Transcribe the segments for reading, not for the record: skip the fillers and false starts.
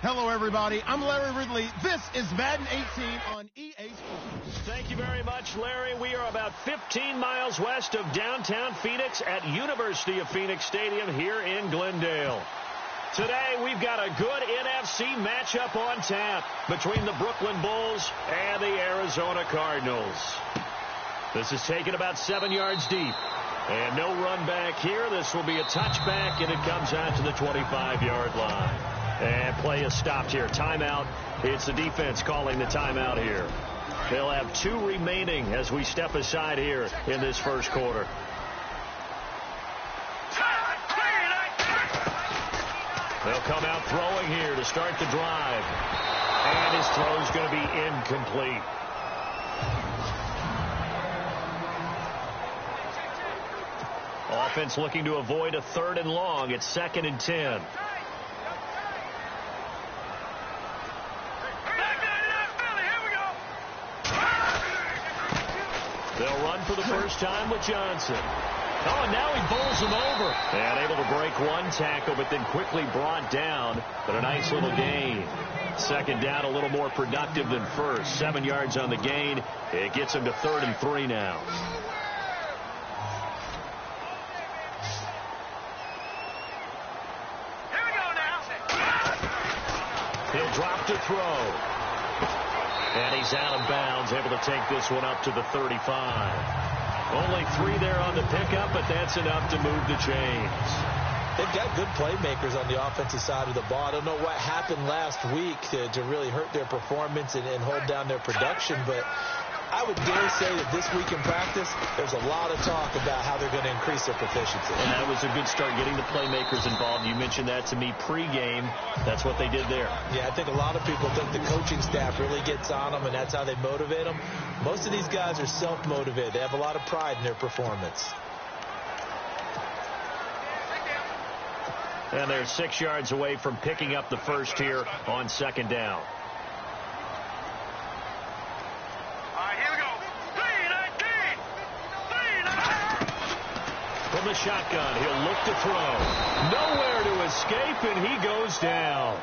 Hello, everybody. I'm Larry Ridley. This is Madden 18 on EA Sports. Thank you very much, Larry. We are about 15 miles west of downtown Phoenix at University of Phoenix Stadium here in Glendale. Today, we've got a good NFC matchup on tap between the Brooklyn Bulls and the Arizona Cardinals. This is taken about 7 yards deep. And no run back here. This will be a touchback, and it comes out to the 25-yard line. And play is stopped here. Timeout. It's the defense calling the timeout here. They'll have 2 remaining as we step aside here in this first quarter. They'll come out throwing here to start the drive. And his throw is going to be incomplete. Offense looking to avoid a 3rd and long. It's 2nd and 10. They'll run for the first time with Johnson. Oh, and now he bowls him over. And able to break one tackle, but then quickly brought down. But a nice little gain. 2nd down, a little more productive than first. 7 yards on the gain. It gets him to 3rd and 3 now. Here we go now. He'll drop to throw. And he's out of bounds, able to take this one up to the 35. Only 3 there on the pickup, but that's enough to move the chains. They've got good playmakers on the offensive side of the ball. I don't know what happened last week to really hurt their performance and hold down their production, but I would dare say that this week in practice, there's a lot of talk about how they're going to increase their proficiency. And that was a good start, getting the playmakers involved. You mentioned that to me pregame. That's what they did there. Yeah, I think a lot of people think the coaching staff really gets on them, and that's how they motivate them. Most of these guys are self-motivated. They have a lot of pride in their performance. And they're 6 yards away from picking up the first here on 2nd down. From the shotgun, he'll look to throw. Nowhere to escape, and he goes down.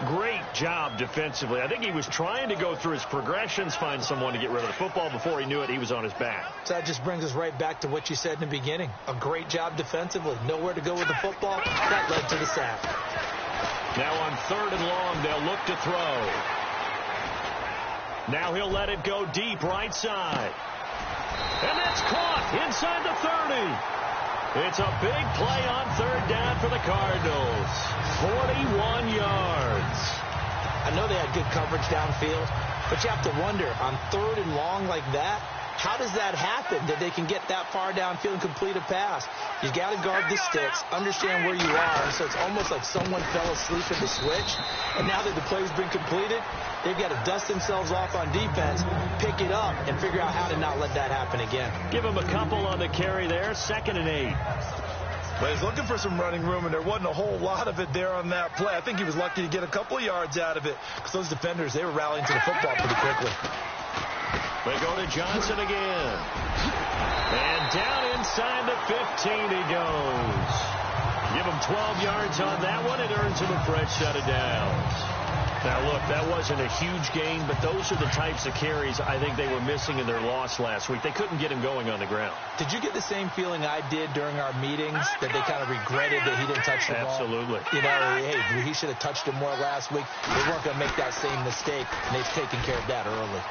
Great job defensively. I think he was trying to go through his progressions, find someone to get rid of the football. Before he knew it, he was on his back. So that just brings us right back to what you said in the beginning. A great job defensively. Nowhere to go with the football. That led to the sack. Now on 3rd and long, they'll look to throw. Now he'll let it go deep right side. And that's caught inside the 30. It's a big play on 3rd down for the Cardinals. 41 yards. I know they had good coverage downfield, but you have to wonder, on 3rd and long like that, how does that happen that they can get that far downfield and complete a pass? You got to guard the sticks, understand where you are, and so it's almost like someone fell asleep at the switch, and now that the play's been completed, they've got to dust themselves off on defense, pick it up, and figure out how to not let that happen again. Give him a couple on the carry there, 2nd and 8. But he's looking for some running room, and there wasn't a whole lot of it there on that play. I think he was lucky to get a couple of yards out of it because those defenders, they were rallying to the football pretty quickly. They go to Johnson again. And down inside the 15 he goes. Give him 12 yards on that one. It earns him a fresh set of downs. Now, look, that wasn't a huge gain, but those are the types of carries I think they were missing in their loss last week. They couldn't get him going on the ground. Did you get the same feeling I did during our meetings, that they kind of regretted that he didn't touch the ball? Absolutely. You know, hey, he should have touched it more last week. They weren't going to make that same mistake, and they've taken care of that early.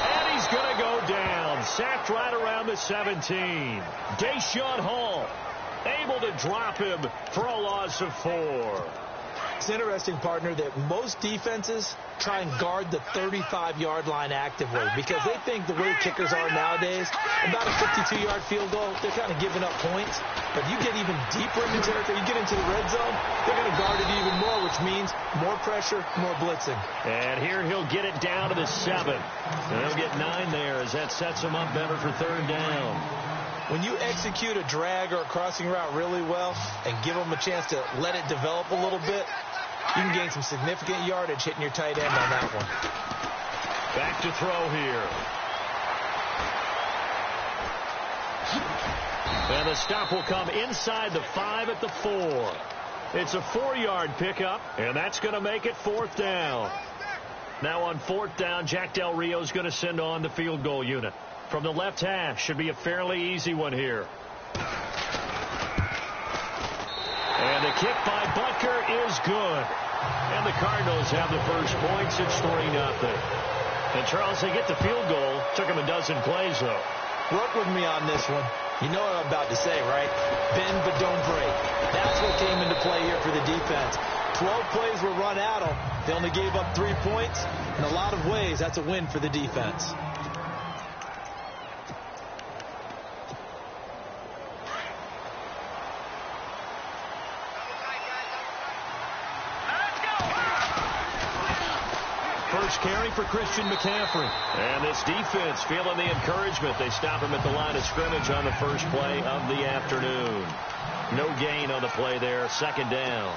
And he's going to go down, sacked right around the 17. Deshaun Hall able to drop him for a loss of 4. It's interesting, partner, that most defenses try and guard the 35-yard line actively because they think the way kickers are nowadays, about a 52-yard field goal, they're kind of giving up points. But you get even deeper into territory, you get into the red zone, they're going to guard it even more, which means more pressure, more blitzing. And here he'll get it down to the 7. And he'll get 9 there as that sets him up better for 3rd down. When you execute a drag or a crossing route really well and give them a chance to let it develop a little bit, you can gain some significant yardage hitting your tight end on that one. Back to throw here. And the stop will come inside the 5 at the 4. It's a 4-yard pickup, and that's going to make it 4th down. Now on 4th down, Jack Del Rio is going to send on the field goal unit. From the left hash, should be a fairly easy one here. And the kick by Butker is good. And the Cardinals have the first points. It's 3-0. And Charles, they get the field goal. Took them a dozen plays, though. Work with me on this one. You know what I'm about to say, right? Bend but don't break. That's what came into play here for the defense. 12 plays were run at them. They only gave up 3 points. In a lot of ways, that's a win for the defense. First carry for Christian McCaffrey. And this defense feeling the encouragement. They stop him at the line of scrimmage on the first play of the afternoon. No gain on the play there. 2nd down.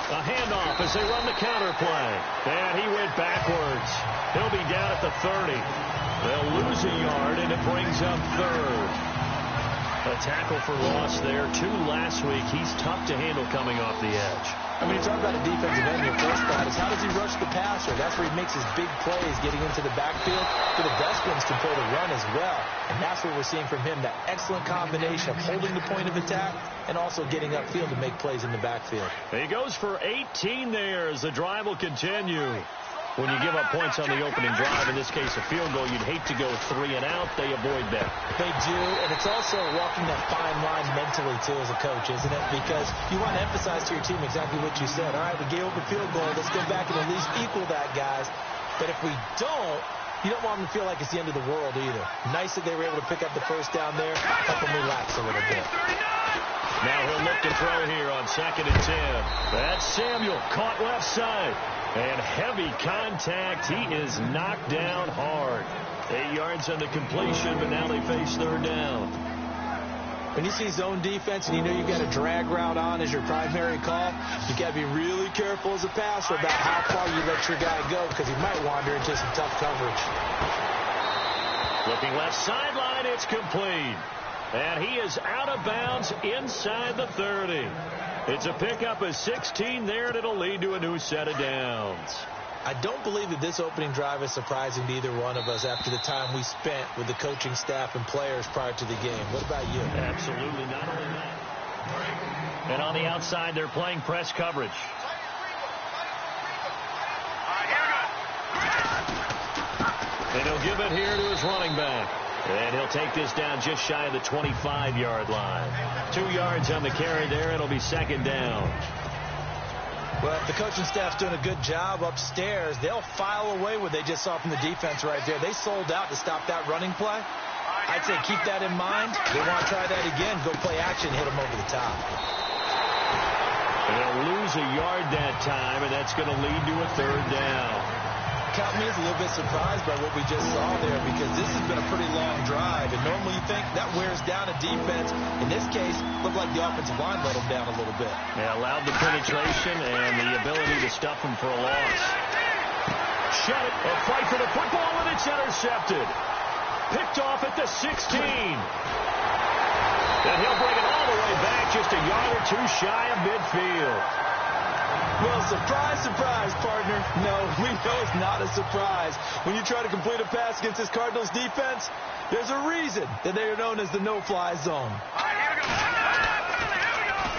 A handoff as they run the counter play. And he went backwards. He'll be down at the 30. They'll lose a yard, and it brings up 3rd. A tackle for loss there. 2 last week. He's tough to handle coming off the edge. I mean, you talk about a defensive end. Your first thought is, how does he rush the passer? That's where he makes his big plays, getting into the backfield. But the best ones can play the run as well. And that's what we're seeing from him, that excellent combination of holding the point of attack and also getting upfield to make plays in the backfield. He goes for 18 there as the drive will continue. When you give up points on the opening drive, in this case a field goal, you'd hate to go 3 and out. They avoid that. They do, and it's also walking that fine line mentally, too, as a coach, isn't it? Because you want to emphasize to your team exactly what you said. All right, we gave up a field goal. Let's go back and at least equal that, guys. But if we don't, you don't want them to feel like it's the end of the world either. Nice that they were able to pick up the first down there, help them relax a little bit. Now he'll look to throw here on 2nd and 10. That's Samuel, caught left side. And heavy contact. He is knocked down hard. 8 yards on the completion, but now they face 3rd down. When you see zone defense and you know you've got a drag route on as your primary call, you got to be really careful as a passer about how far you let your guy go, because he might wander into some tough coverage. Looking left sideline, it's complete. And he is out of bounds inside the 30. It's a pickup of 16 there, and it'll lead to a new set of downs. I don't believe that this opening drive is surprising to either one of us after the time we spent with the coaching staff and players prior to the game. What about you? Absolutely, not only that. And on the outside, they're playing press coverage. And he'll give it here to his running back. And he'll take this down just shy of the 25-yard line. 2 yards on the carry there. It'll be 2nd down. Well, if the coaching staff's doing a good job upstairs, they'll file away what they just saw from the defense right there. They sold out to stop that running play. I'd say keep that in mind. They want to try that again. Go play action, hit them over the top. And they'll lose a yard that time, and that's going to lead to a 3rd down. Count me as a little bit surprised by what we just saw there, because this has been a pretty long drive, and normally you think that wears down a defense. In this case, looked like the offensive line let them down a little bit. Yeah, allowed the penetration and the ability to stuff them for a loss. Shut it. A fight for the football, and it's intercepted. Picked off at the 16. And he'll bring it all the way back, just a yard or 2 shy of midfield. Well, surprise, surprise, partner. No, we know it's not a surprise. When you try to complete a pass against this Cardinals defense, there's a reason that they are known as the no-fly zone.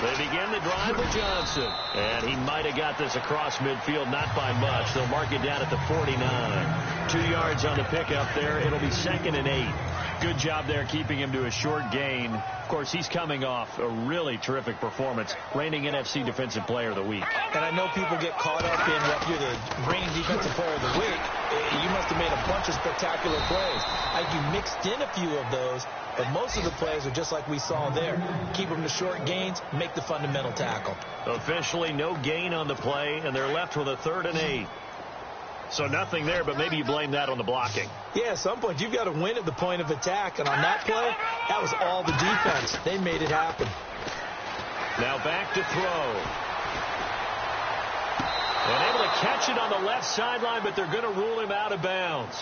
They begin the drive with Johnson. And he might have got this across midfield, not by much. They'll mark it down at the 49. 2 yards on the pickup there. It'll be 2nd and 8. Good job there keeping him to a short gain. Of course, he's coming off a really terrific performance, reigning NFC Defensive Player of the Week. And I know people get caught up in what you're the reigning Defensive Player of the Week. You must have made a bunch of spectacular plays. You mixed in a few of those, but most of the plays are just like we saw there. Keep them to short gains, make the fundamental tackle. Officially no gain on the play, and they're left with a 3rd and 8. So nothing there, but maybe you blame that on the blocking. Yeah, at some point you've got to win at the point of attack, and on that play, that was all the defense. They made it happen. Now back to throw. And able to catch it on the left sideline, but they're going to rule him out of bounds.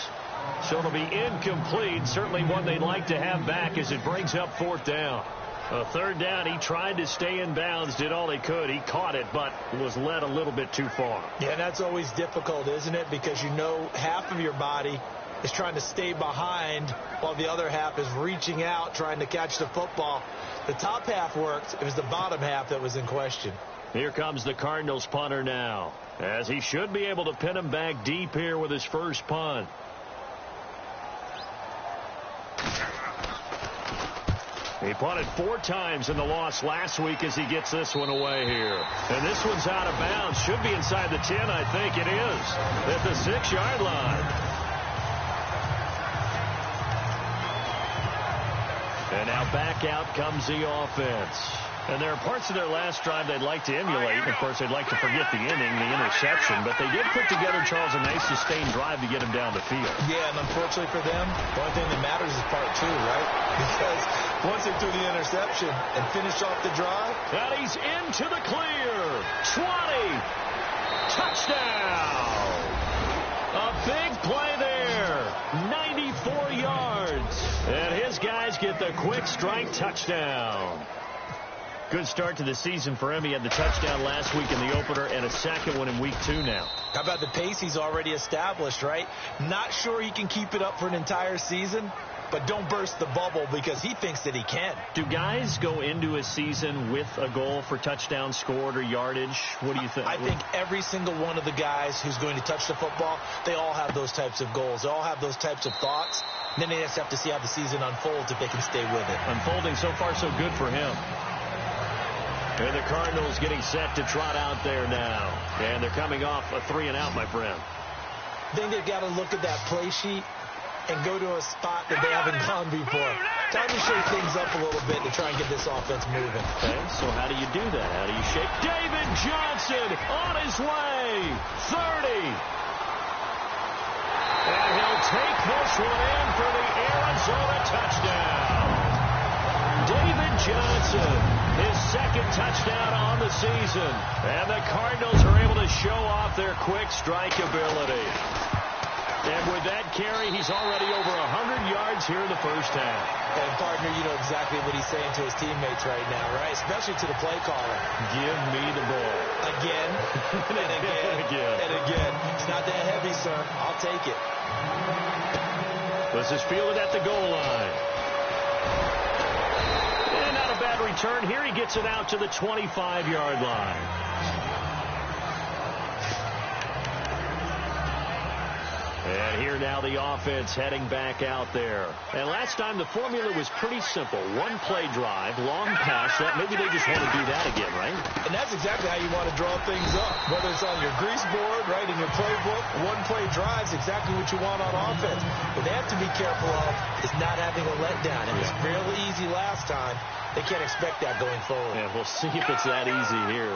So it'll be incomplete. Certainly one they'd like to have back as it brings up 4th down. A 3rd down, he tried to stay in bounds, did all he could. He caught it, but was led a little bit too far. Yeah, that's always difficult, isn't it? Because you know half of your body is trying to stay behind while the other half is reaching out, trying to catch the football. The top half worked. It was the bottom half that was in question. Here comes the Cardinals punter now, as he should be able to pin him back deep here with his first punt. He punted 4 times in the loss last week as he gets this one away here. And this one's out of bounds. Should be inside the 10, I think it is, at the 6-yard line. And now back out comes the offense. And there are parts of their last drive they'd like to emulate. Of course, they'd like to forget the inning, the interception. But they did put together, Charles, a nice sustained drive to get him down the field. Yeah, and unfortunately for them, the only thing that matters is part 2, right? Because once they threw the interception and finished off the drive. And he's into the clear. 20. Touchdown. A big play there. 94 yards. And his guys get the quick strike touchdown. Good start to the season for him. He had the touchdown last week in the opener and a second one in week 2 now. How about the pace he's already established, right? Not sure he can keep it up for an entire season, but don't burst the bubble because he thinks that he can. Do guys go into a season with a goal for touchdown scored or yardage? What do you think? I think every single one of the guys who's going to touch the football, they all have those types of goals. They all have those types of thoughts. And then they just have to see how the season unfolds if they can stay with it. Unfolding so far so good for him. And the Cardinals getting set to trot out there now. And they're coming off a 3-and-out, my friend. I think they've got to look at that play sheet and go to a spot that they haven't gone before. Time to shake things up a little bit to try and get this offense moving. Okay, so how do you do that? How do you shake? David Johnson on his way. 30. And he'll take this one in for the Arizona touchdown. David Johnson, his second touchdown on the season. And the Cardinals are able to show off their quick strike ability. And with that carry, he's already over 100 yards here in the first half. And, partner, you know exactly what he's saying to his teammates right now, right? Especially to the play caller. Give me the ball. Again, and again, and again. It's not that heavy, sir. I'll take it. This is fielded at the goal line. And not a bad return. Here he gets it out to the 25-yard line. And here now the offense heading back out there. And last time the formula was pretty simple. One play drive, long pass. That maybe they just want to do that again, right? And that's exactly how you want to draw things up. Whether it's on your grease board, right, in your playbook, one play drive is exactly what you want on offense. What they have to be careful of is not having a letdown. It was fairly easy last time. They can't expect that going forward. Yeah, we'll see if it's that easy here.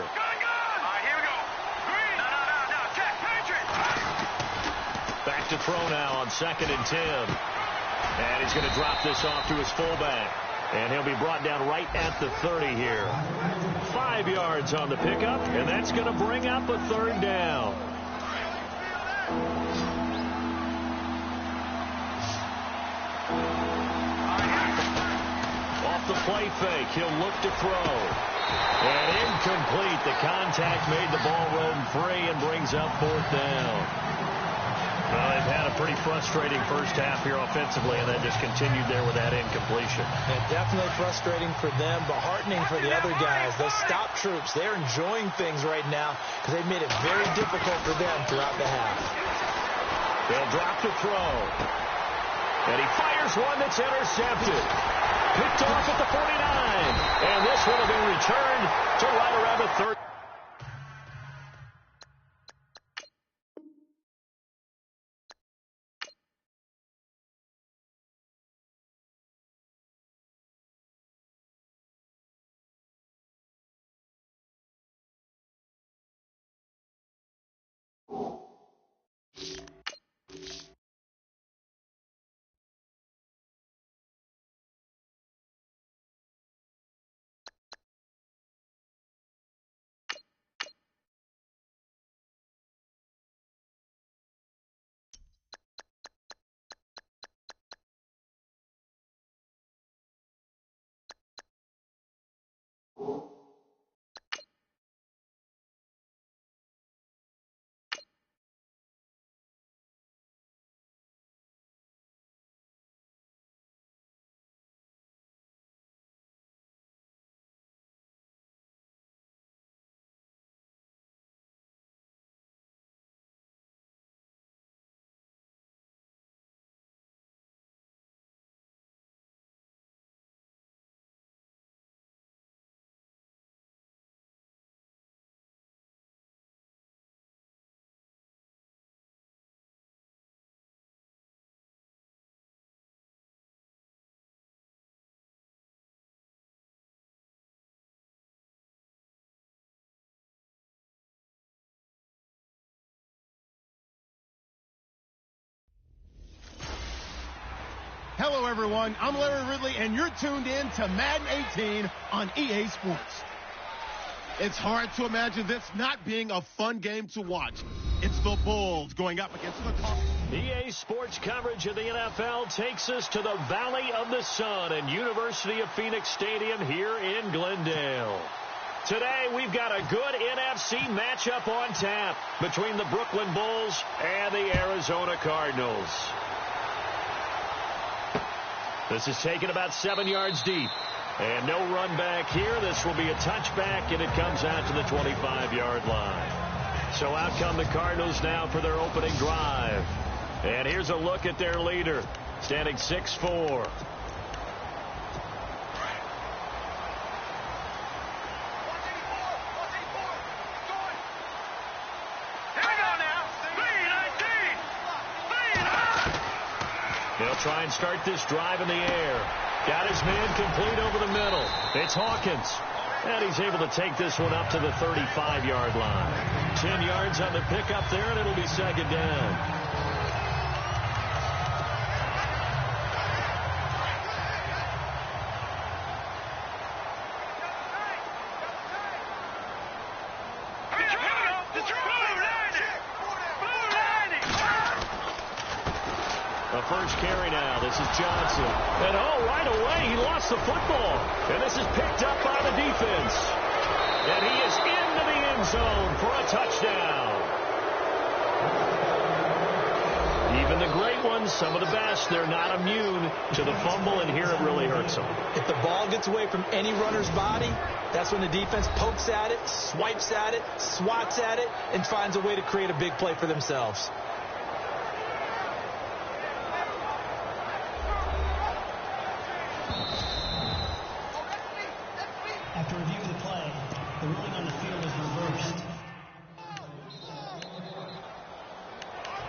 Back to throw now on 2nd and 10. And he's going to drop this off to his fullback. And he'll be brought down right at the 30 here. 5 yards on the pickup, and that's going to bring up a 3rd down. Off the play fake, he'll look to throw. And incomplete. The contact made the ball roam free and brings up 4th down. Well, they've had a pretty frustrating first half here offensively, and that just continued there with that incompletion. And definitely frustrating for them, but heartening for the other guys. Those stop troops, they're enjoying things right now because they've made it very difficult for them throughout the half. They'll drop to throw. And he fires one that's intercepted. Picked off at the 49. And this will have been returned to right around the 30. Hello, everyone. I'm Larry Ridley, and you're tuned in to Madden 18 on EA Sports. It's hard to imagine this not being a fun game to watch. It's the Bulls going up against the Cardinals. EA Sports coverage of the NFL takes us to the Valley of the Sun and University of Phoenix Stadium here in Glendale. Today, we've got a good NFC matchup on tap between the Brooklyn Bulls and the Arizona Cardinals. This is taken about 7 yards deep. And no run back here. This will be a touchback, and it comes out to the 25-yard line. So out come the Cardinals now for their opening drive. And here's a look at their leader, standing 6'4". They'll try and start this drive in the air. Got his man complete over the middle. It's Hawkins. And he's able to take this one up to the 35-yard line. 10 yards on the pickup there, and it'll be second down. The first carry now. This is Johnson. And right away, he lost the football. And this is picked up by the defense. And he is into the end zone for a touchdown. Even the great ones, some of the best, they're not immune to the fumble, and here it really hurts them. If the ball gets away from any runner's body, that's when the defense pokes at it, swipes at it, swats at it, and finds a way to create a big play for themselves. After review of the play, the ruling on the field is reversed.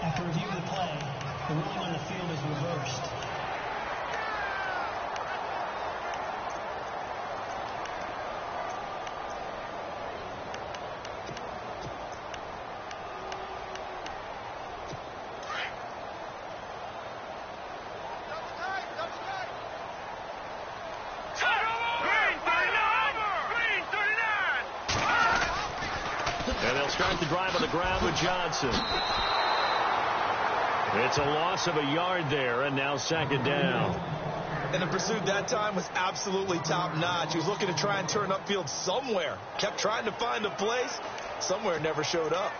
After review of the play, the ruling on the field is reversed. And they'll start the drive on the ground with Johnson. It's a loss of a yard there, and now second down. And the pursuit that time was absolutely top-notch. He was looking to try and turn upfield somewhere. Kept trying to find a place. Somewhere it never showed up.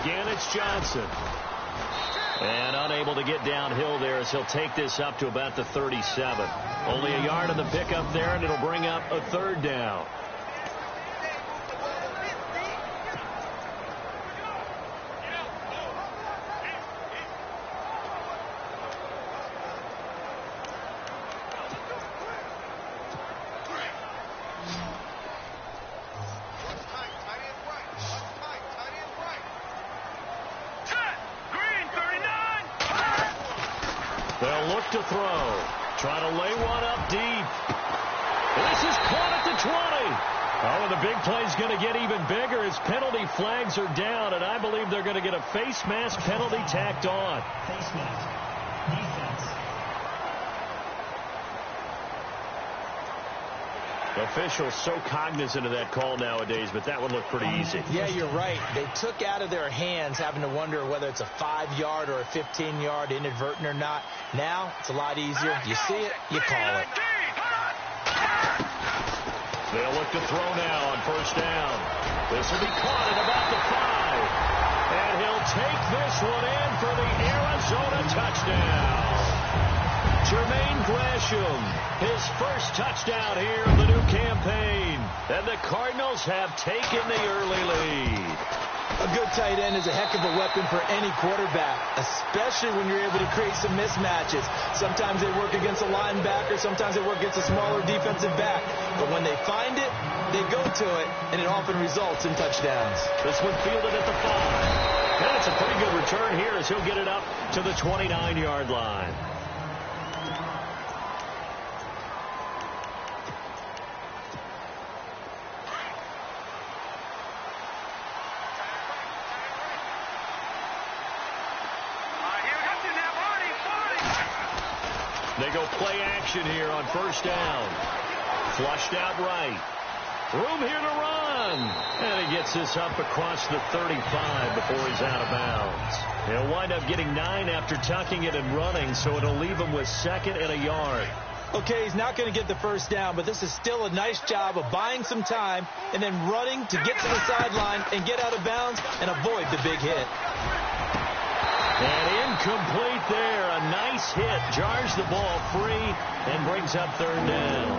Again, it's Johnson. And unable to get downhill there as he'll take this up to about the 37. Only a yard on the pickup there, and it'll bring up a third down. They'll look to throw. Try to lay one up deep. This is caught at the 20. Oh, and the big play's going to get even bigger as penalty flags are down, and I believe they're going to get a face mask penalty tacked on. Face mask. Defense. Officials so cognizant of that call nowadays, but that one looked pretty easy. Yeah, you're right. They took out of their hands having to wonder whether it's a 5-yard or a 15-yard, inadvertent or not. Now, it's a lot easier. You see it, you call it. They'll look to throw now on first down. This will be caught at about the 5. And he'll take this one in for the Arizona touchdown. Jermaine Gresham, his first touchdown here in the new campaign. And the Cardinals have taken the early lead. A good tight end is a heck of a weapon for any quarterback, especially when you're able to create some mismatches. Sometimes they work against a linebacker, sometimes they work against a smaller defensive back. But when they find it, they go to it, and it often results in touchdowns. This one fielded at the 5. And it's a pretty good return here as he'll get it up to the 29-yard line. They go play action here on first down. Flushed out right. Room here to run. And he gets this up across the 35 before he's out of bounds. He'll wind up getting 9 after tucking it and running, so it'll leave him with 2nd and a yard. Okay, he's not going to get the first down, but this is still a nice job of buying some time and then running to get to the sideline and get out of bounds and avoid the big hit. And incomplete there. A nice hit. Jars the ball free and brings up 3rd down.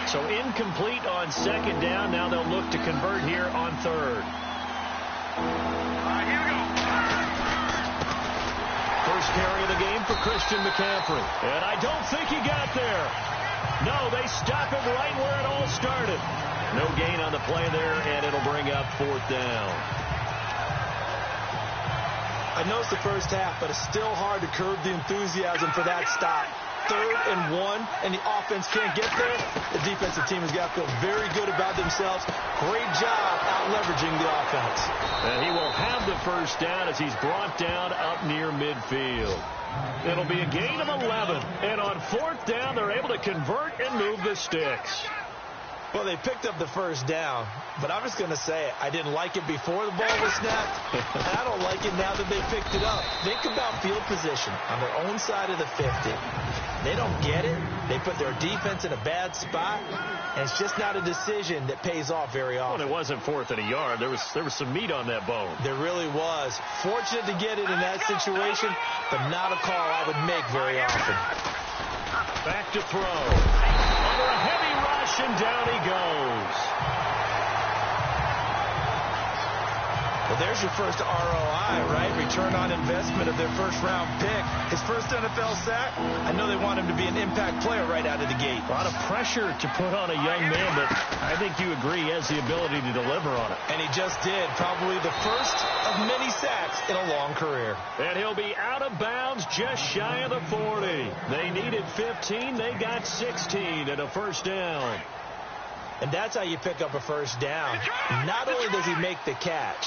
So incomplete on 2nd down. Now they'll look to convert here on 3rd. Here we go. First carry of the game for Christian McCaffrey. And I don't think he got there. No, they stop him right where it all started. No gain on the play there, and it'll bring up 4th down. I know it's the first half, but it's still hard to curb the enthusiasm for that stop. 3rd and 1, and the offense can't get there. The defensive team has got to feel very good about themselves. Great job out-leveraging the offense. And he will have the first down as he's brought down up near midfield. It'll be a gain of 11. And on 4th down, they're able to convert and move the sticks. Well, they picked up the first down, but I'm just going to say it. I didn't like it before the ball was snapped, and I don't like it now that they picked it up. Think about field position on their own side of the 50. They don't get it. They put their defense in a bad spot, and it's just not a decision that pays off very often. Well, it wasn't 4th and a yard. There was some meat on that bone. There really was. Fortunate to get it in that situation, but not a call I would make very often. Back to throw. Under a heavy rush, and down he goes. Well, there's your first ROI, right? Return on investment of their first-round pick. His first NFL sack. I know they want him to be an impact player right out of the gate. A lot of pressure to put on a young man, but I think you agree he has the ability to deliver on it. And he just did. Probably the first of many sacks in a long career. And he'll be out of bounds just shy of the 40. They needed 15. They got 16 and a first down. And that's how you pick up a first down. Not only does he make the catch,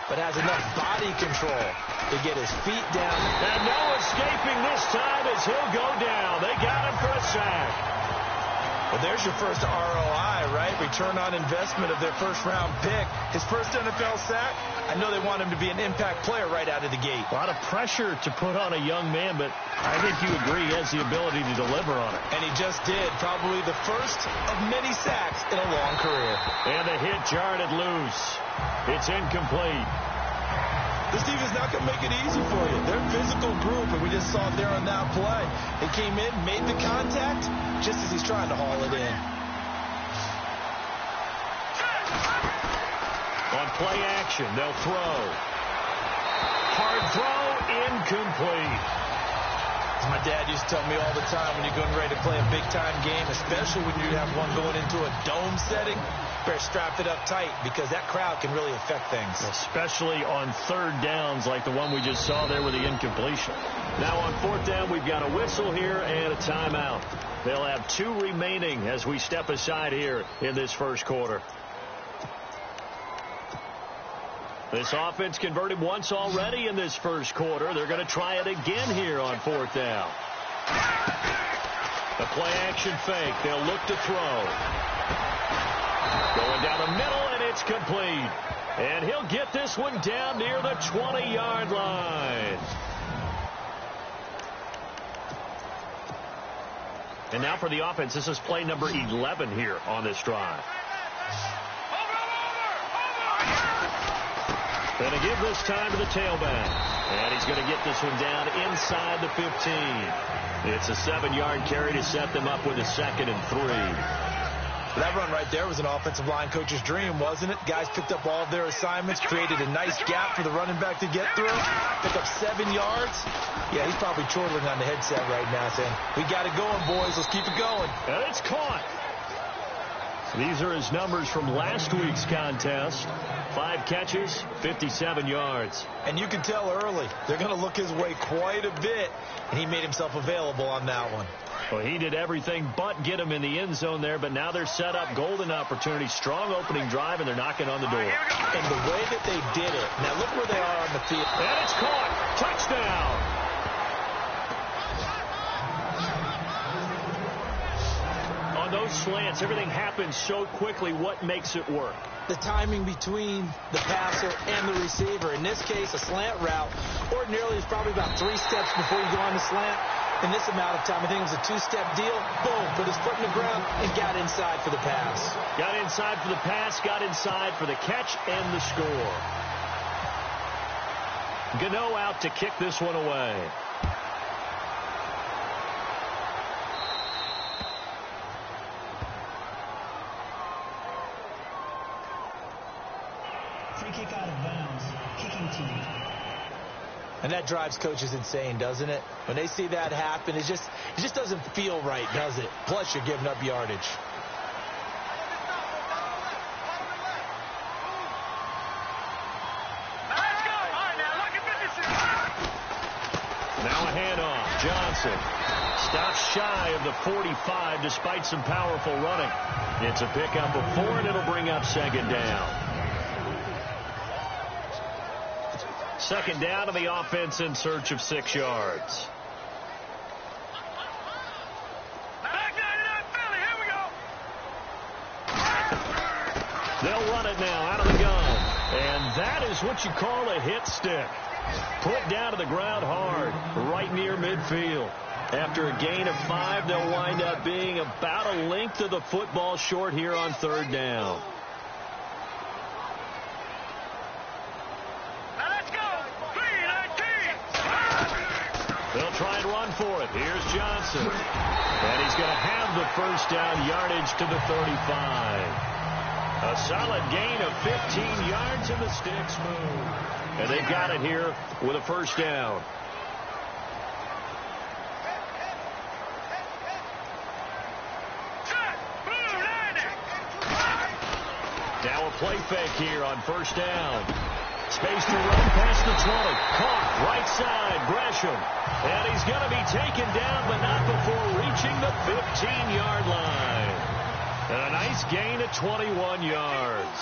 but has enough body control to get his feet down. And no escaping this time as he'll go down. They got him for a sack. Well, there's your first ROI, right? Return on investment of their first-round pick. His first NFL sack. I know they want him to be an impact player right out of the gate. A lot of pressure to put on a young man, but I think you agree he has the ability to deliver on it. And he just did. Probably the first of many sacks in a long career. And the hit jarred it loose. It's incomplete. This defense not going to make it easy for you. They're a physical group, and we just saw it there on that play. They came in, made the contact, just as he's trying to haul it in. On play action, they'll throw. Hard throw, incomplete. As my dad used to tell me all the time, when you're getting ready to play a big-time game, especially when you have one going into a dome setting, better strap it up tight because that crowd can really affect things. Especially on 3rd downs like the one we just saw there with the incompletion. Now on 4th down, we've got a whistle here and a timeout. They'll have 2 remaining as we step aside here in this first quarter. This offense converted once already in this first quarter. They're going to try it again here on 4th down. The play action fake. They'll look to throw. Going down the middle, and it's complete. And he'll get this one down near the 20-yard line. And now for the offense, this is play number 11 here on this drive. Going to give this time to the tailback. And he's going to get this one down inside the 15. It's a 7-yard carry to set them up with a 2nd and 3. That run right there was an offensive line coach's dream, wasn't it? Guys picked up all of their assignments, created a nice gap for the running back to get through, pick up 7 yards. Yeah, he's probably chortling on the headset right now saying, we got it going, boys. Let's keep it going. And it's caught. These are his numbers from last week's contest. 5 catches, 57 yards. And you can tell early, they're going to look his way quite a bit, and he made himself available on that one. Well, he did everything but get him in the end zone there, but now they're set up. Golden opportunity, strong opening drive, and they're knocking on the door. And the way that they did it, now look where they are on the field. And it's caught. Touchdown. those slants, everything happens so quickly. What makes it work? The timing between the passer and the receiver. In this case, a slant route ordinarily is probably about 3 steps before you go on the slant. In this amount of time, I think it was a 2-step deal. Boom, put his foot in the ground and got inside for the pass. Got inside for the pass, got inside for the catch and the score. Gano out to kick this one away. Free kick out of bounds. Kicking team. And that drives coaches insane, doesn't it? When they see that happen, it just doesn't feel right, does it? Plus, you're giving up yardage. Now a handoff. Johnson stops shy of the 45 despite some powerful running. It's a pickup of 4, and it'll bring up second down. Second down to the offense in search of 6 yards. They'll run it now out of the gun. And that is what you call a hit stick. Put down to the ground hard, right near midfield. After a gain of 5, they'll wind up being about a length of the football short here on third down. They'll try and run for it. Here's Johnson. And he's going to have the first down yardage to the 35. A solid gain of 15 yards in the sticks move. And they've got it here with a first down. Now a play fake here on first down. Space to run past the 20. Caught right side. Gresham. And he's going to be taken down, but not before reaching the 15-yard line. And a nice gain of 21 yards.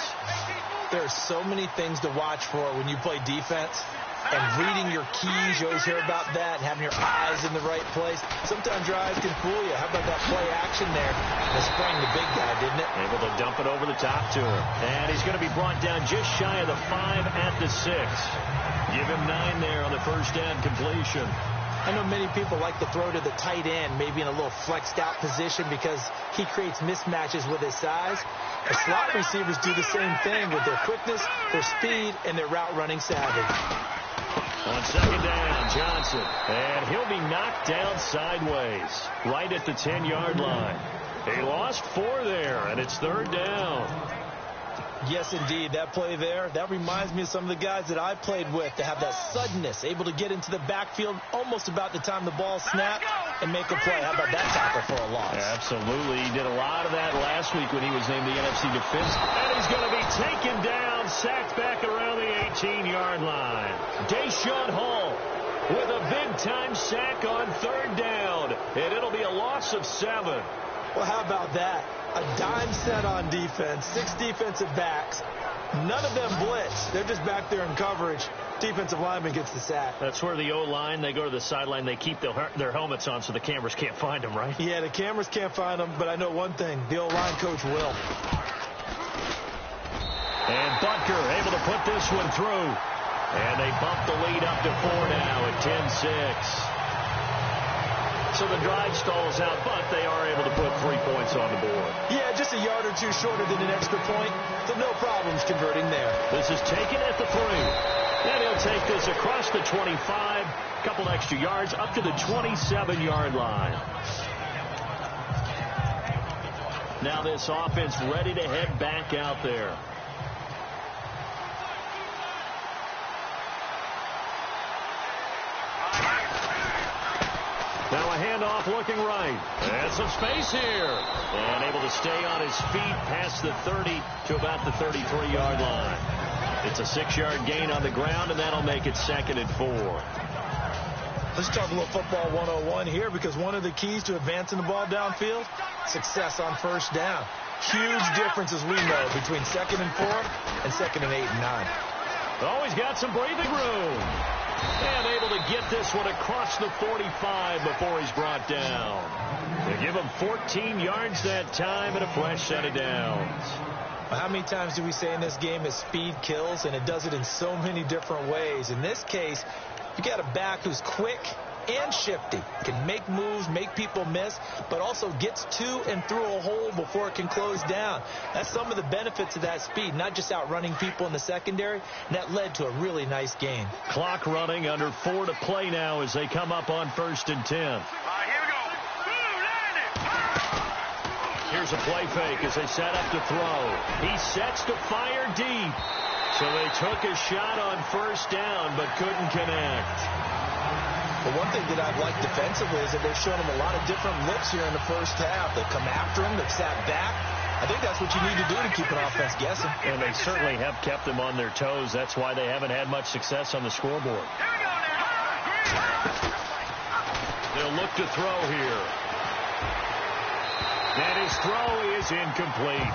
There are so many things to watch for when you play defense. And reading your keys, you always hear about that, having your eyes in the right place. Sometimes your eyes can fool you. How about that play action there? That sprang the big guy, didn't it? Able to dump it over the top to him. And he's going to be brought down just shy of the 5 at the 6. Give him 9 there on the first down completion. I know many people like to throw to the tight end, maybe in a little flexed out position because he creates mismatches with his size. The slot receivers do the same thing with their quickness, their speed, and their route running savvy. On second down, Johnson. And he'll be knocked down sideways, right at the 10-yard line. He lost 4 there, and it's third down. Yes, indeed. That play there, that reminds me of some of the guys that I played with to have that suddenness, able to get into the backfield almost about the time the ball snapped and make a play. How about that tackle for a loss? Absolutely. He did a lot of that last week when he was named the NFC Defense. And he's going to be taken down, sacked back around the 18-yard line. Deshaun Hall with a big-time sack on third down. And it'll be a loss of 7. Well, how about that? A dime set on defense, 6 defensive backs. None of them blitz. They're just back there in coverage. Defensive lineman gets the sack. That's where the O-line, they go to the sideline, they keep their helmets on so the cameras can't find them, right? Yeah, the cameras can't find them, but I know one thing. The O-line coach will. And Butker able to put this one through. And they bump the lead up to 4 now at 10-6. So the drive stalls out, but they are able to put 3 points on the board. Yeah, just a yard or 2 shorter than an extra point. So no problems converting there. This is taken at the 3. And he'll take this across the 25. A couple extra yards up to the 27-yard line. Now this offense ready to head back out there. Now a handoff looking right. And some space here. And able to stay on his feet past the 30 to about the 33-yard line. It's a 6-yard gain on the ground, and that'll make it 2nd and 4. Let's talk a little football 101 here, because one of the keys to advancing the ball downfield, success on first down. Huge differences we know between 2nd and 4 and 2nd and 8 and 9. Always got some breathing room. And able to get this one across the 45 before he's brought down. They give him 14 yards that time and a fresh set of downs. How many times do we say in this game that speed kills, and it does it in so many different ways? In this case, you got a back who's quick and shifty, can make moves, make people miss, but also gets to and through a hole before it can close down. That's some of the benefits of that speed, not just outrunning people in the secondary, and that led to a really nice gain. Clock running, under 4 to play now as they come up on 1st and 10. Here we go. Here's a play fake as they set up to throw. He sets to fire deep. So they took a shot on 1st down, but couldn't connect. But one thing that I've liked defensively is that they've shown him a lot of different looks here in the first half. They've come after him. They've sat back. I think that's what you need to do to keep an offense guessing. And they certainly have kept them on their toes. That's why they haven't had much success on the scoreboard. They'll look to throw here. And his throw is incomplete.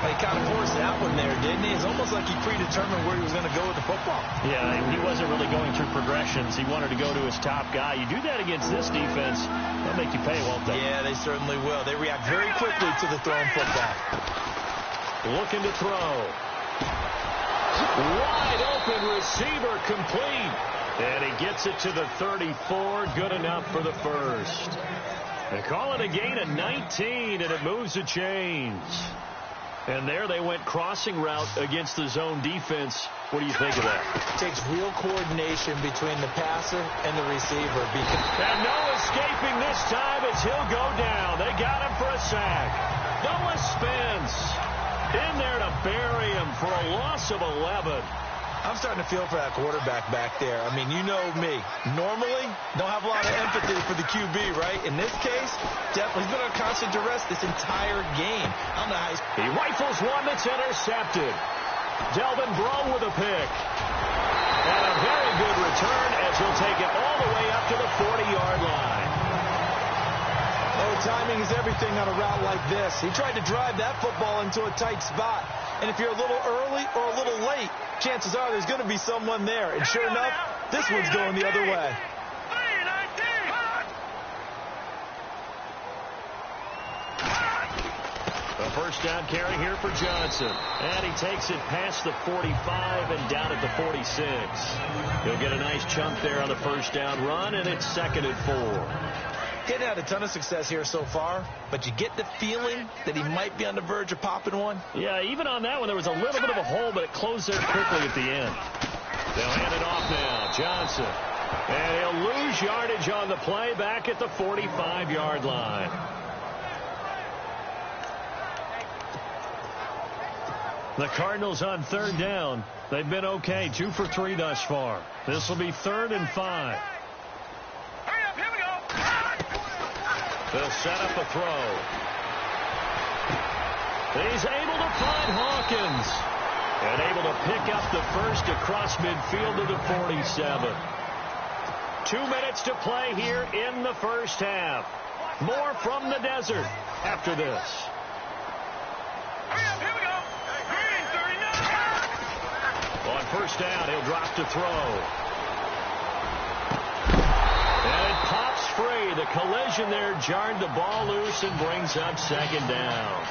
He kind of forced that one there, didn't he? It's almost like he predetermined where he was going to go with the football. Yeah, he wasn't really going through progressions. He wanted to go to his top guy. You do that against this defense, they'll make you pay, won't they? Yeah, they certainly will. They react very quickly to the thrown football. Looking to throw. Wide open receiver complete. And he gets it to the 34. Good enough for the first. They call it a gain of 19, and it moves the chains. And there they went crossing route against the zone defense. What do you think of that? It takes real coordination between the passer and the receiver. And no escaping this time as he'll go down. They got him for a sack. Noah Spence in there to bury him for a loss of 11. I'm starting to feel for that quarterback back there. I mean, you know me. Normally, don't have a lot of empathy for the QB, right? In this case, definitely he's been on constant duress this entire game. I don't know how he rifles one that's intercepted. Delvin Breaux with a pick. And a very good return as he'll take it all the way up to the 40-yard line. Oh, timing is everything on a route like this. He tried to drive that football into a tight spot. And if you're a little early or a little late, chances are there's going to be someone there. And sure enough, this one's going the other way. A first down carry here for Johnson. And he takes it past the 45 and down at the 46. He'll get a nice chunk there on the first down run, and it's 2nd and 4. He hadn't had a ton of success here so far, but you get the feeling that he might be on the verge of popping one. Yeah, even on that one, there was a little bit of a hole, but it closed there quickly at the end. They'll hand it off now. Johnson. And he'll lose yardage on the play back at the 45-yard line. The Cardinals on 3rd down. They've been okay, 2 for 3 thus far. This will be 3rd and 5. They'll set up a throw. He's able to find Hawkins. And able to pick up the first across midfield to the 47. 2 minutes to play here in the first half. More from the desert after this. Here we go. Green, 39. On first down, he'll drop to throw. And it pops free. The collision there jarred the ball loose and brings up 2nd down.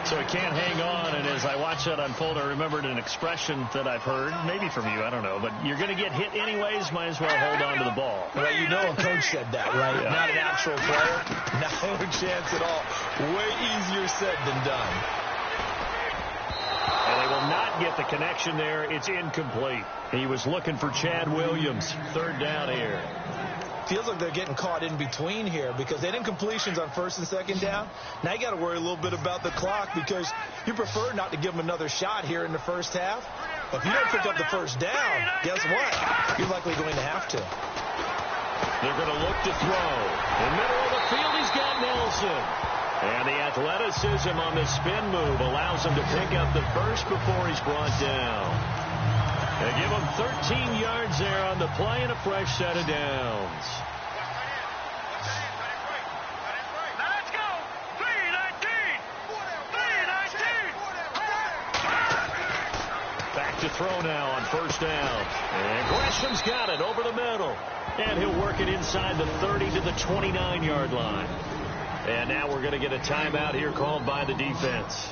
So he can't hang on, and as I watch that unfold, I remembered an expression that I've heard, maybe from you, I don't know, but you're going to get hit anyways, might as well hold on to the ball. Well, you know a coach said that, right? Yeah. Not an actual player. No chance at all. Way easier said than done. And they will not get the connection there. It's incomplete. He was looking for Chad Williams. 3rd down here. Feels like they're getting caught in between here because they didn't completions on 1st and 2nd down. Now you got to worry a little bit about the clock because you prefer not to give them another shot here in the first half. But if you don't pick up the first down, guess what? You're likely going to have to. They're going to look to throw. In the middle of the field, he's got Nelson. And the athleticism on the spin move allows him to pick up the first before he's brought down. They give him 13 yards there on the play and a fresh set of downs. Let's go. 3-19. 3-19. Back back to throw now on first down. And Gresham's got it over the middle. And he'll work it inside the 30 to the 29-yard line. And now we're going to get a timeout here called by the defense.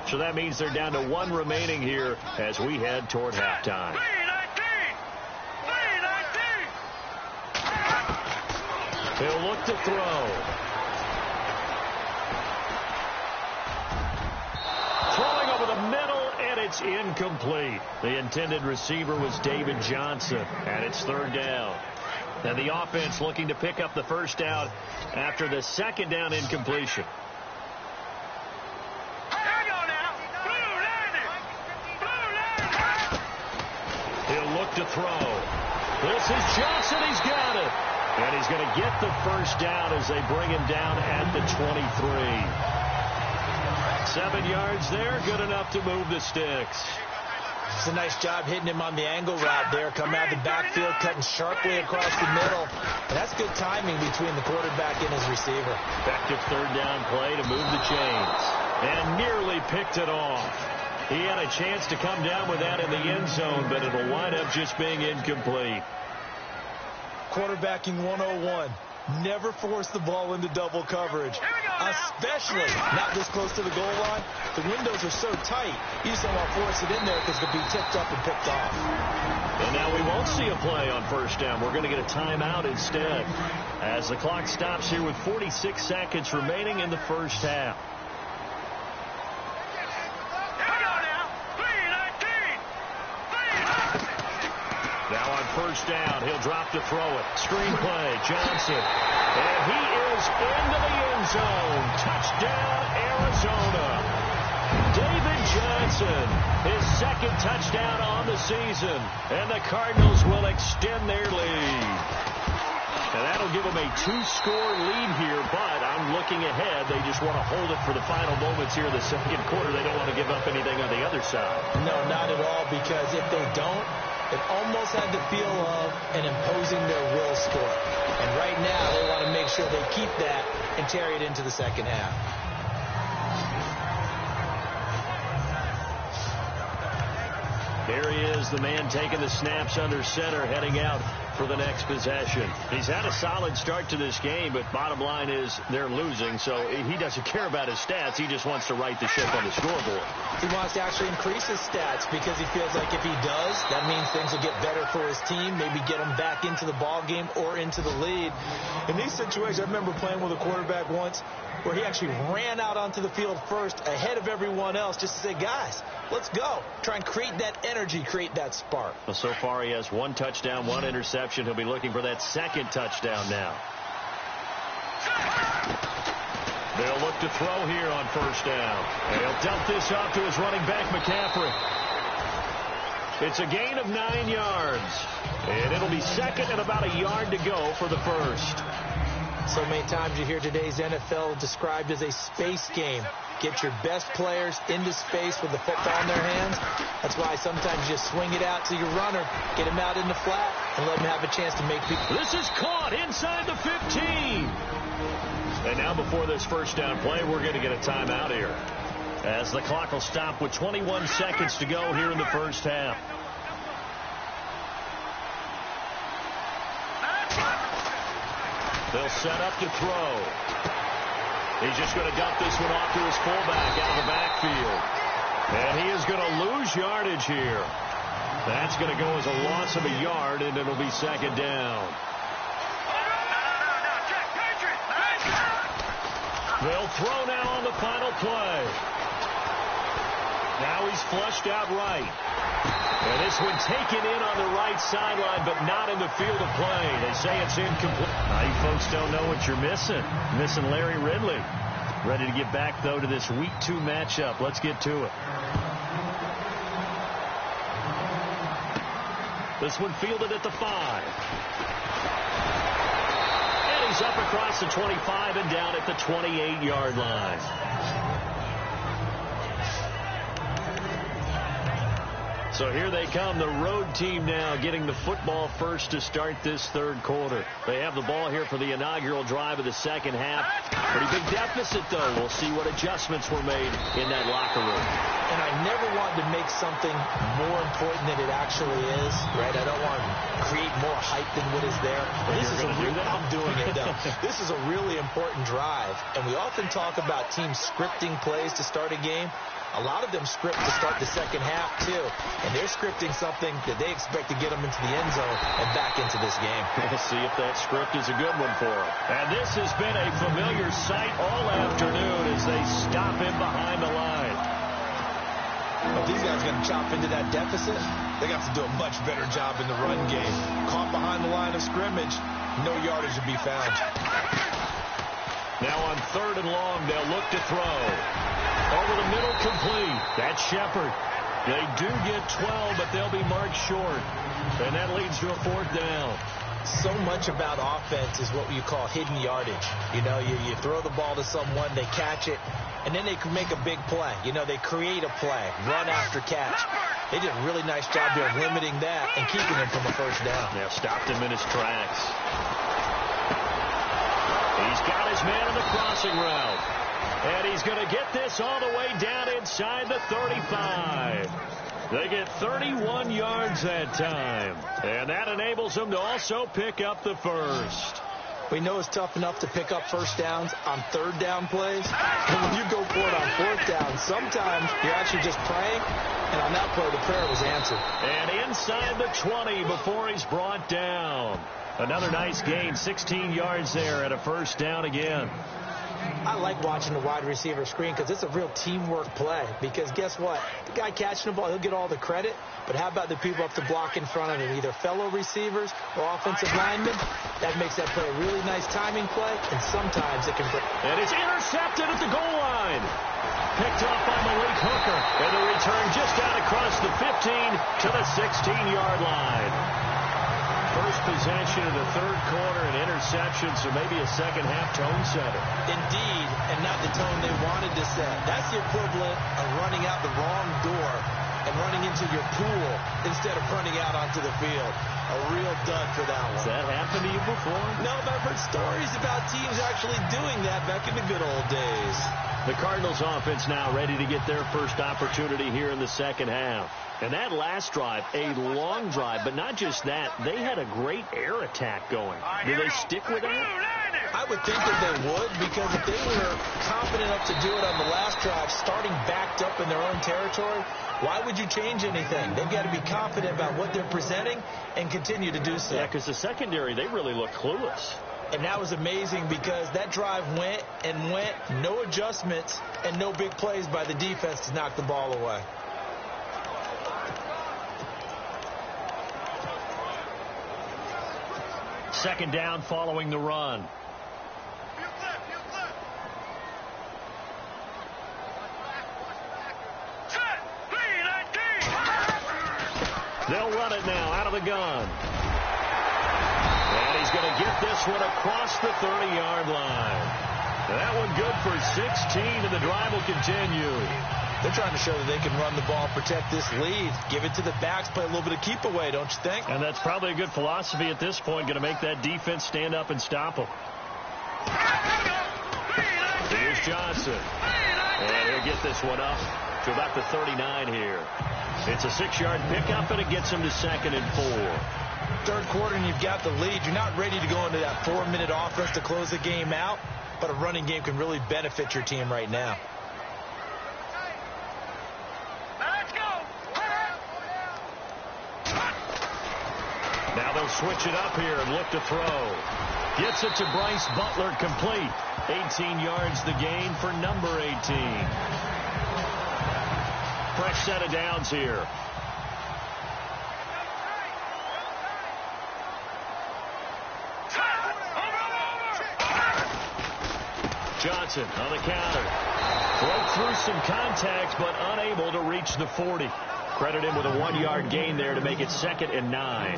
So that means they're down to one remaining here as we head toward halftime. He'll look to throw. Throwing over the middle, and it's incomplete. The intended receiver was David Johnson, and it's third down. And the offense looking to pick up the first down after the second down incompletion. He'll look to throw. This is Johnson. He's got it. And he's going to get the first down as they bring him down at the 23. 7 yards there, good enough to move the sticks. It's a nice job hitting him on the angle route there. Coming out of the backfield, cutting sharply across the middle. And that's good timing between the quarterback and his receiver. Effective third down play to move the chains. And nearly picked it off. He had a chance to come down with that in the end zone, but it'll wind up just being incomplete. Quarterbacking 101. Never force the ball into double coverage, especially not this close to the goal line. The windows are so tight, you just don't want to force it in there because it'll be tipped up and picked off. And now we won't see a play on first down. We're going to get a timeout instead as the clock stops here with 46 seconds remaining in the first half. Now on first down, he'll drop to throw it. Screen play, Johnson. And he is into the end zone. Touchdown, Arizona. David Johnson, his second touchdown on the season. And the Cardinals will extend their lead. And that'll give them a 2-score lead here, but I'm looking ahead. They just want to hold it for the final moments here in the second quarter. They don't want to give up anything on the other side. No, not at all, because if they don't, it almost had the feel of an imposing their will score. And right now, they want to make sure they keep that and carry it into the second half. Here he is, the man taking the snaps under center, heading out for the next possession. He's had a solid start to this game, but bottom line is they're losing, so he doesn't care about his stats. He just wants to right the ship on the scoreboard. He wants to actually increase his stats because he feels like if he does, that means things will get better for his team, maybe get him back into the ball game or into the lead. In these situations, I remember playing with a quarterback once where he actually ran out onto the field first ahead of everyone else just to say, guys, let's go. Try and create that energy, create that spark. Well, so far he has 1 touchdown, 1 interception. He'll be looking for that second touchdown now. They'll look to throw here on first down. And he'll dump this off to his running back, McCaffrey. It's a gain of 9 yards. And it'll be second and about a yard to go for the first. So many times you hear today's NFL described as a space game. Get your best players into space with the football in their hands. That's why sometimes you just swing it out to your runner, get him out in the flat, and let him have a chance to make people. This is caught inside the 15. And now before this first down play, we're going to get a timeout here, as the clock will stop with 21 seconds to go here in the first half. They'll set up to throw. He's just going to dump this one off to his fullback out of the backfield. And he is going to lose yardage here. That's going to go as a loss of a yard, and it'll be second down. They'll throw now on the final play. Now he's flushed out right. And this one taken in on the right sideline, but not in the field of play. They say it's incomplete. Now, you folks don't know what you're missing. Missing Larry Ridley. Ready to get back, though, to this Week 2 matchup. Let's get to it. This one fielded at the 5. And he's up across the 25 and down at the 28-yard line. So here they come, the road team now getting the football first to start this third quarter. They have the ball here for the inaugural drive of the second half. Pretty big deficit, though. We'll see what adjustments were made in that locker room. And I never wanted to make something more important than it actually is, right? I don't want to create more hype than what is there. This is I'm doing it, though. This is a really important drive. And we often talk about teams scripting plays to start a game. A lot of them script to start the second half, too. And they're scripting something that they expect to get them into the end zone and back into this game. We'll see if that script is a good one for them. And this has been a familiar sight all afternoon as they stop him behind the line. If these guys are going to chop into that deficit, they got to do a much better job in the run game. Caught behind the line of scrimmage, no yardage to be found. Now on 3rd and long, they'll look to throw. Over the middle, complete. That's Shepard. They do get 12, but they'll be marked short. And that leads to a 4th down. So much about offense is what you call hidden yardage. You know, you throw the ball to someone, they catch it, and then they can make a big play. You know, they create a play, run after catch. They did a really nice job there of limiting that and keeping him from a 1st down. Yeah, stopped him in his tracks. He's got his man on the crossing route. And he's going to get this all the way down inside the 35. They get 31 yards that time. And that enables them to also pick up the 1st. We know it's tough enough to pick up 1st downs on 3rd down plays. And when you go for it on 4th down, sometimes you're actually just praying. And on that play, the prayer was answered. And inside the 20 before he's brought down. Another nice gain, 16 yards there, and a 1st down again. I like watching the wide receiver screen because it's a real teamwork play. Because guess what? The guy catching the ball, he'll get all the credit. But how about the people up the block in front of him, either fellow receivers or offensive linemen? That makes that play a really nice timing play, and sometimes it can break. And it's intercepted at the goal line. Picked off by Malik Hooker. And the return just out across the 15 to the 16-yard line. First possession of the 3rd quarter, an interception, so maybe a second-half tone setter. Indeed, and not the tone they wanted to set. That's the equivalent of running out the wrong door and running into your pool instead of running out onto the field. A real dud for that one. Has that happened to you before? No, but I've heard stories about teams actually doing that back in the good old days. The Cardinals offense now ready to get their first opportunity here in the second half. And that last drive, a long drive, but not just that, they had a great air attack going. Do they stick with that? I would think that they would, because if they were confident enough to do it on the last drive, starting backed up in their own territory, why would you change anything? They've got to be confident about what they're presenting and continue to do so. Yeah, because the secondary, they really look clueless. And that was amazing because that drive went and went, no adjustments, and no big plays by the defense to knock the ball away. Second down following the run. They'll run it now out of the gun. And he's going to get this one across the 30-yard line. That one good for 16, and the drive will continue. They're trying to show that they can run the ball, protect this lead, give it to the backs, play a little bit of keep away, don't you think? And that's probably a good philosophy at this point, going to make that defense stand up and stop them. Here's Johnson. And he'll get this one up to about the 39 here. It's a 6-yard pickup, and it gets him to 2nd and 4. Third quarter, and you've got the lead. You're not ready to go into that 4-minute offense to close the game out, but a running game can really benefit your team right now. Now they'll switch it up here and look to throw. Gets it to Bryce Butler, complete. 18 yards the gain for number 18. Fresh set of downs here. Johnson on the counter. Broke through some contacts, but unable to reach the 40. Credit him with a 1-yard gain there to make it 2nd and 9.